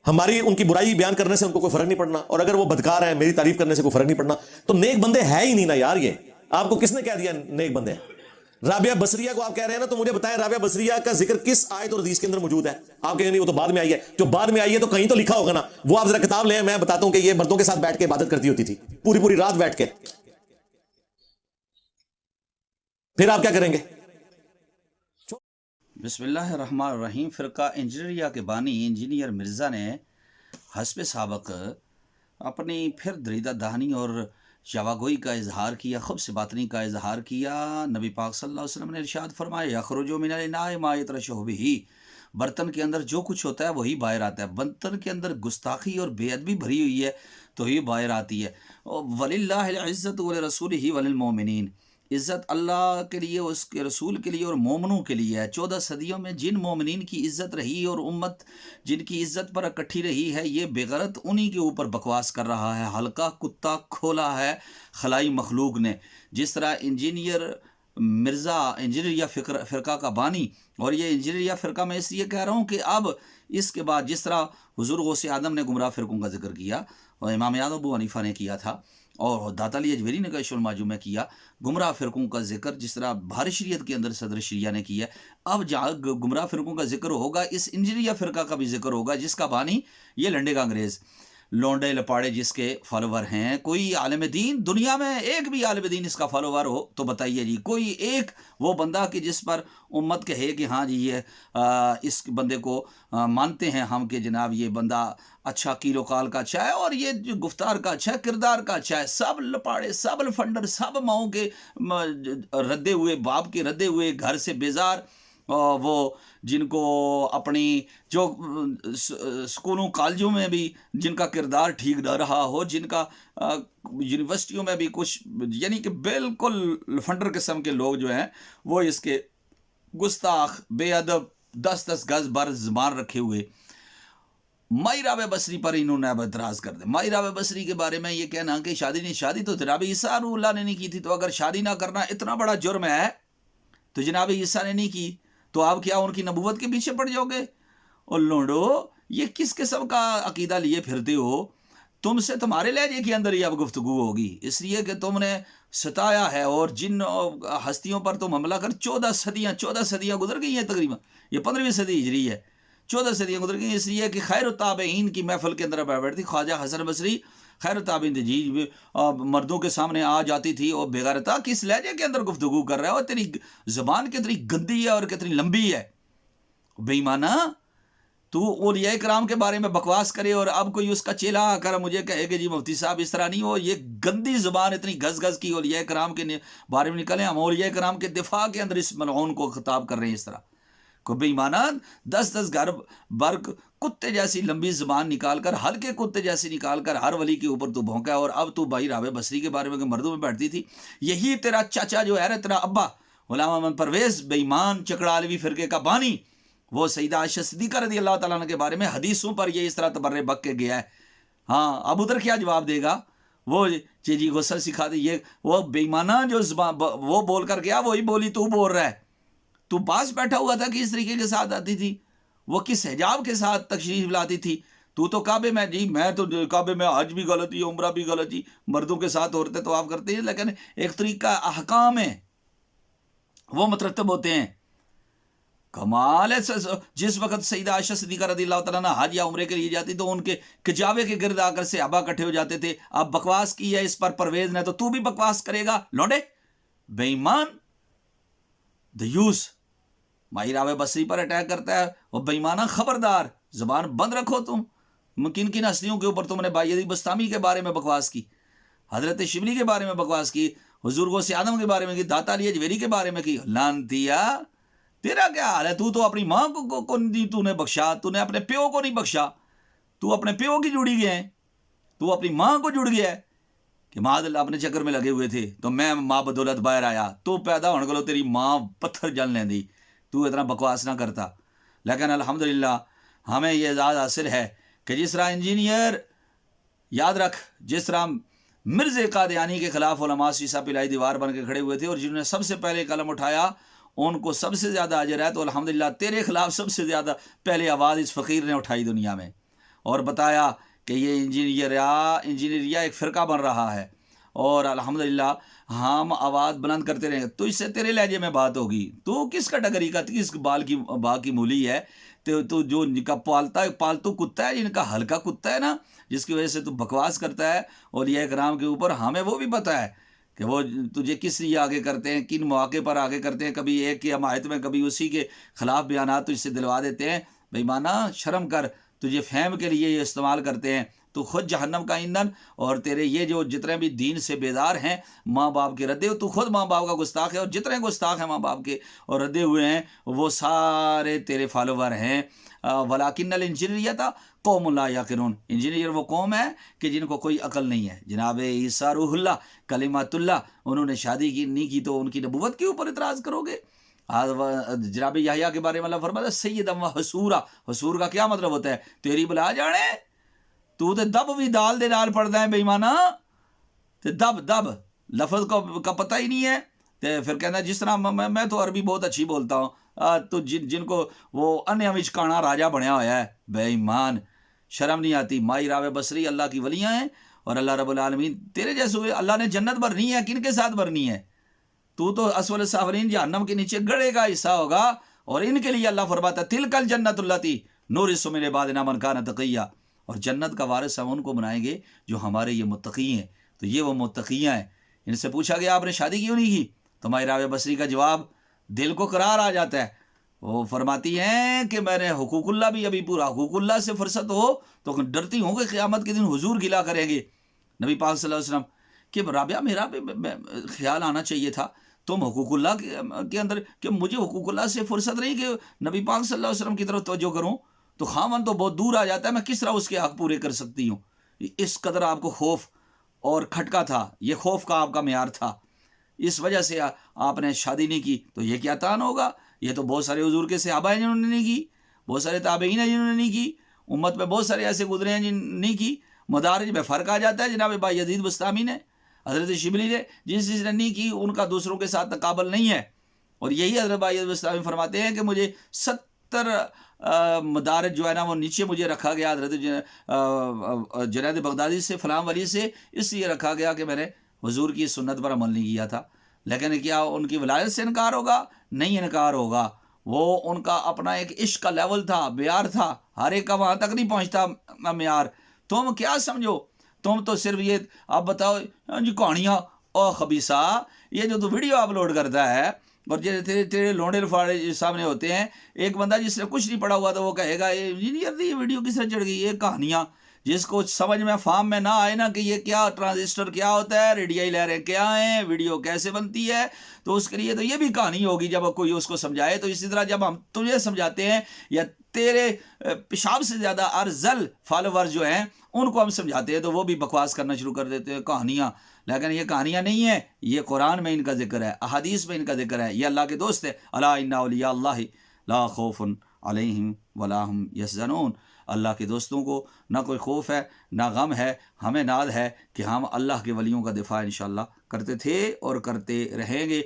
ہماری ان کی برائی بیان کرنے سے ان کو کوئی فرق نہیں پڑنا، اور اگر وہ بدکار ہے میری تعریف کرنے سے کوئی فرق نہیں پڑنا. تو نیک بندے ہے ہی نہیں نا یار. یہ آپ کو کس نے کہہ دیا نیک بندے؟ رابعہ بصریہ کو آپ کہہ رہے ہیں نا، تو مجھے بتائیں رابعہ بصریہ کا ذکر کس آیت اور حدیث کے اندر موجود ہے؟ آپ کہیں نہیں وہ تو بعد میں آئی ہے. جو بعد میں آئی ہے تو کہیں تو لکھا ہوگا نا. وہ آپ ذرا کتاب لیں، میں بتاتا ہوں کہ یہ مردوں کے ساتھ بیٹھ کے عبادت کرتی ہوتی تھی، پوری پوری رات بیٹھ کے. پھر آپ کیا کریں گے؟ بسم اللہ الرحمن الرحیم. فرقہ انجینئریا کے بانی انجینئر مرزا نے حسب سابق اپنی پھر دریدہ دہانی اور جواگوئی کا اظہار کیا، خبث باطنی کا اظہار کیا. نبی پاک صلی اللہ علیہ وسلم نے ارشاد فرمایا یخرج من الاناء ما یترشح بہ، برتن کے اندر جو کچھ ہوتا ہے وہی باہر آتا ہے. برتن کے اندر گستاخی اور بے ادبی بھری ہوئی ہے تو یہ باہر آتی ہے. وللہ العزت ولرسولہ وللمؤمنین، عزت اللہ کے لیے، اس کے رسول کے لیے اور مومنوں کے لیے ہے. 14 صدیوں میں جن مومنین کی عزت رہی اور امت جن کی عزت پر اکٹھی رہی ہے، یہ بغیرت انہی کے اوپر بکواس کر رہا ہے. ہلکا کتا کھولا ہے خلائی مخلوق نے. جس طرح انجینئر مرزا انجینئریا فرقہ کا بانی، اور یہ انجینئریا فرقہ میں اس لیے کہہ رہا ہوں کہ اب اس کے بعد جس طرح حضور غوث اعظم نے گمراہ فرقوں کا ذکر کیا اور امام اعظم ابو حنیفہ نے کیا تھا اور داتا علی اجویری نے کشف المعجوب میں کیا گمراہ فرقوں کا ذکر، جس طرح بھاری شریعت کے اندر صدر شریعہ نے کیا. اب جہاں گمراہ فرقوں کا ذکر ہوگا، اس انجینئریا فرقہ کا بھی ذکر ہوگا جس کا بانی یہ لنڈے کا انگریز، لونڈے لپاڑے جس کے فالوور ہیں. کوئی عالم دین دنیا میں ایک بھی عالم دین اس کا فالوور ہو تو بتائیے جی. کوئی ایک وہ بندہ کہ جس پر امت کہے کہ ہاں جی یہ اس بندے کو مانتے ہیں ہم کہ جناب یہ بندہ اچھا کیل و کال کا اچھا ہے اور یہ جو گفتار کا اچھا ہے، کردار کا اچھا ہے. سب لپاڑے، سب لفنڈر، سب ماؤں کے ردے ہوئے، باپ کے ردے ہوئے، گھر سے بیزار، وہ جن کو اپنی جو سکولوں کالجوں میں بھی جن کا کردار ٹھیک نہ رہا ہو، جن کا یونیورسٹیوں میں بھی کچھ یعنی کہ بالکل لفنڈر قسم کے لوگ جو ہیں وہ اس کے گستاخ، بے ادب، 10 گز بر زبان رکھے ہوئے. مائی راوے بصری پر انہوں نے اب اعتراض کر دیا. مائی راوے بصری کے بارے میں یہ کہنا کہ شادی نہیں، شادی تو جناب عیسیٰ روح اللہ نے نہیں کی تھی. تو اگر شادی نہ کرنا اتنا بڑا جرم ہے تو جناب عیسیٰ نے نہیں کی تو آپ کیا ان کی نبوت کے پیچھے پڑ جاؤ گے؟ اور لونڈو یہ کس قسم کا عقیدہ لیے پھرتے ہو؟ تم سے تمہارے لہجے کے اندر ہی اب گفتگو ہوگی، اس لیے کہ تم نے ستایا ہے اور جن ہستیوں پر تم حملہ کر 14 صدیاں گزر گئی ہیں. تقریباً یہ 15ویں صدی ہجری ہے، 14 صدیاں گزر گئی. اس لیے کہ خیر التابعین کی محفل کے اندر بیٹھتی خواجہ حسن بصری، خیر التابعین جی مردوں کے سامنے آ جاتی تھی اور بغیرتا کس لہجے کے اندر گفتگو کر رہا ہے، اور تیری زبان کتنی گندی ہے اور کتنی لمبی ہے بے ایمانہ. تو اولیاء کرام کے بارے میں بکواس کرے اور اب کوئی اس کا چیلا آ کر مجھے کہے کہ جی مفتی صاحب اس طرح نہیں ہو. یہ گندی زبان اتنی گز گز کی اولیاء کرام کے بارے میں نکلے. ہم اولیاء کرام کے دفاع کے اندر اس ملعون کو خطاب کر رہے ہیں اس طرح کو بے ایمانہ. 10 گھر برق کتے جیسی لمبی زبان نکال کر، ہلکے کتے جیسی نکال کر ہر ولی کے اوپر تو بھونکا ہے. اور اب تو بھائی راوے بصری کے بارے میں کہ مردوں میں بیٹھتی تھی، یہی تیرا چاچا جو ہے تیرا ابا غلام احمد پرویز بے ایمان چکڑالوی فرقے کا بانی، وہ سیدہ عائشہ صدیقہ رضی اللہ تعالیٰ عنہ کے بارے میں حدیثوں پر یہ اس طرح تبرے بک کے گیا ہے. ہاں اب ادھر کیا جواب دے گا؟ وہ جی غسل سکھا دی. یہ وہ بے ایمانہ جو زبان وہ بول کر گیا وہی بولی تو بول رہا ہے. تو پاس بیٹھا ہوا تھا کہ اس طریقے کے ساتھ آتی تھی، وہ کس حجاب کے ساتھ تشریف لاتی تھی. تو کعبے میں جی میں تو کعبے میں حج بھی غلط ہی، عمرہ بھی غلط ہی، مردوں کے ساتھ عورتیں تو آپ کرتے ہیں، لیکن ایک طریقہ احکام ہے وہ مترتب ہوتے ہیں. کمال ہے. جس وقت سیدہ عائشہ صدیقہ رضی اللہ تعالیٰ عنہ حج یا عمرے کے لیے جاتی تو ان کے کجاوے کے گرد آ کر صحابہ اکٹھے ہو جاتے تھے. اب بکواس کی ہے اس پر پرویز نے، تو بھی بکواس کرے گا لونڈے بے ایمان دیوس. مائی راوے بصری پر اٹیک کرتا ہے وہ بے ایمانہ. خبردار زبان بند رکھو. تم کن ہستیوں کے اوپر تم نے بایزید بستامی کے بارے میں بکواس کی، حضرت شبلی کے بارے میں بکواس کی، حضور غوث اعظم کے بارے میں کی، داتا علی اجویری کے بارے میں کی. لانتیا تیرا کیا حال ہے؟ تو اپنی ماں کو نہیں تو نے بخشا، تو نے اپنے پیو کو نہیں بخشا. تو اپنے پیو کی جڑی گیا ہے، تو اپنی ماں کو جڑ گیا ہے کہ ماں اپنے چکر میں لگے ہوئے تھے تو میں ماں بدولت باہر آیا. تو پیدا ہونے کو تیری ماں پتھر جل لیں دی. تو اتنا بکواس نہ کرتا. لیکن الحمدللہ ہمیں یہ اعزاز حاصل ہے کہ جس طرح انجینئر یاد رکھ، جس طرح مرزا قادیانی کے خلاف علماء سیسا پلائی دیوار بن کے کھڑے ہوئے تھے اور جنہوں نے سب سے پہلے قلم اٹھایا ان کو سب سے زیادہ اجر ہے. تو الحمدللہ تیرے خلاف سب سے زیادہ پہلے آواز اس فقیر نے اٹھائی دنیا میں. اور بتایا کہ یہ انجینئریا ایک فرقہ بن رہا ہے اور الحمدللہ ہم آواز بلند کرتے رہیں گے، تو اس سے تیرے لہجے میں بات ہوگی، تو کس کیٹیگری کا، کس باغ کی مولی ہے، تو جو ان کا پالتو کتا ہے، ان کا ہلکا کتا ہے نا، جس کی وجہ سے تو بکواس کرتا ہے اولیاء کرام کے اوپر، ہمیں وہ بھی پتہ ہے کہ وہ تجھے کس لیے آگے کرتے ہیں، کن مواقع پر آگے کرتے ہیں، کبھی ایک کی حمایت میں، کبھی اسی کے خلاف بیانات تجھ سے دلوا دیتے ہیں۔ بھائی مانا شرم کر، تجھے فہم کے لیے یہ استعمال کرتے ہیں، تو خود جہنم کا ایندھن، اور تیرے یہ جو جتنے بھی دین سے بیدار ہیں، ماں باپ کے ردے، تو خود ماں باپ کا گستاخ ہے، اور جتنے گستاخ ہیں ماں باپ کے اور ردے ہوئے ہیں وہ سارے تیرے فالوور ہیں۔ ولاکن الانجینئریت قوم لا یعقلون، انجینئر وہ قوم ہے کہ جن کو کوئی عقل نہیں ہے۔ جناب عیسیٰ روح اللہ کلمات اللہ، انہوں نے شادی کی نہیں کی تو ان کی نبوت کے اوپر اعتراض کرو گے؟ جناب یحییٰ کے بارے میں اللہ فرماتا ہے سیداً و حسورا، حسور کا کیا مطلب ہوتا ہے؟ تیری بلا جانے، تو تے دب بھی دال دے نال پڑھدا ہے بے ایمانا، تے دب لفظ کا پتہ ہی نہیں ہے، تے پھر کہنا جس طرح میں تو عربی بہت اچھی بولتا ہوں، تو جن کو وہ انیا وچ کانا راجا بنیا ہوا ہے، بے ایمان، شرم نہیں آتی۔ مائی راوے بصری اللہ کی ولیاں ہیں، اور اللہ رب العالمین تیرے جیسے ہوئے اللہ نے جنت بھرنی ہے، کن کے ساتھ بھرنی ہے؟ تو اسفل السافلین جہنم کے نیچے گڑے کا حصہ ہوگا، اور ان کے لیے اللہ فرماتا ہے تلک الجنت اللاتی نورث من عبادنا من کان تقیا، اور جنت کا وارث ہم ان کو بنائیں گے جو ہمارے یہ متقی ہیں۔ تو یہ وہ متقیاں ہیں۔ ان سے پوچھا گیا آپ نے شادی کیوں نہیں کی؟ تو مائی راوے بصری کا جواب دل کو قرار آ جاتا ہے، وہ فرماتی ہیں کہ میں نے حقوق اللہ بھی ابھی پورا، حقوق اللہ سے فرصت ہو تو ڈرتی ہوں کہ قیامت کے دن حضور گلا کریں گے نبی پاک صلی اللہ علیہ وسلم کہ رابعہ میرا بھی خیال آنا چاہیے تھا تم حقوق اللہ کے اندر، کہ مجھے حقوق اللہ سے فرصت نہیں کہ نبی پاک صلی اللہ علیہ وسلم کی طرف توجہ کروں، تو خاوند تو بہت دور آ جاتا ہے، میں کس طرح اس کے حق پورے کر سکتی ہوں؟ اس قدر آپ کو خوف اور کھٹکا تھا، یہ خوف کا آپ کا معیار تھا، اس وجہ سے آپ نے شادی نہیں کی۔ تو یہ کیا تان ہوگا؟ یہ تو بہت سارے حضور کے صحابہ ہیں جنہوں نے نہیں کی، بہت سارے تابعین ہیں جنہوں نے نہیں کی، امت میں بہت سارے ایسے گزرے ہیں جن نہیں کی۔ مدارج میں فرق آ جاتا ہے۔ جناب بایزید بسطامی نے، حضرت شبلی نے، جس نے نہیں کی ان کا دوسروں کے ساتھ تقابل نہیں ہے، اور یہی حضرت بایزید بسطامی فرماتے ہیں کہ مجھے 70 مدارج جو ہے نا وہ نیچے مجھے رکھا گیا حضرت جنید بغدادی سے، فلاں ولی سے، اس لیے رکھا گیا کہ میں نے حضور کی سنت پر عمل نہیں کیا تھا۔ لیکن کیا ان کی ولایت سے انکار ہوگا؟ نہیں انکار ہوگا۔ وہ ان کا اپنا ایک عشق کا لیول تھا، معیار تھا، ہر ایک کا وہاں تک نہیں پہنچتا معیار۔ تم کیا سمجھو؟ تم تو صرف یہ آپ بتاؤ جی کہانیاں، او خبیثہ، یہ جو تو ویڈیو اپلوڈ کرتا ہے اور تیرے لونڈے لفاڑے سامنے ہوتے ہیں، ایک بندہ جس نے کچھ نہیں پڑھا ہوا تو وہ کہے گا یہ ویڈیو کس طرح چڑھ گئی، یہ کہانیاں، جس کو سمجھ میں فام میں نہ آئے نا کہ یہ کیا ٹرانزسٹر کیا ہوتا ہے، ریڈیائی لہریں کیا ہیں، ویڈیو کیسے بنتی ہے، تو اس کے لیے تو یہ بھی کہانی ہوگی جب کوئی اس کو سمجھائے۔ تو اسی طرح جب ہم تجھے سمجھاتے ہیں یا تیرے پیشاب سے زیادہ ارذل فالوور جو ہیں ان کو ہم سمجھاتے ہیں تو وہ بھی بکواس کرنا شروع کر دیتے ہیں، کہانیاں۔ لیکن یہ کہانیاں نہیں ہیں، یہ قرآن میں ان کا ذکر ہے، احادیث میں ان کا ذکر ہے، یہ اللہ کے دوست ہے۔ الا ان اولیاء اللہ لا خوف علیہم ولا هم یحزنون، اللہ کے دوستوں کو نہ کوئی خوف ہے نہ غم ہے۔ ہمیں ناد ہے کہ ہم اللہ کے ولیوں کا دفاع انشاءاللہ کرتے تھے اور کرتے رہیں گے۔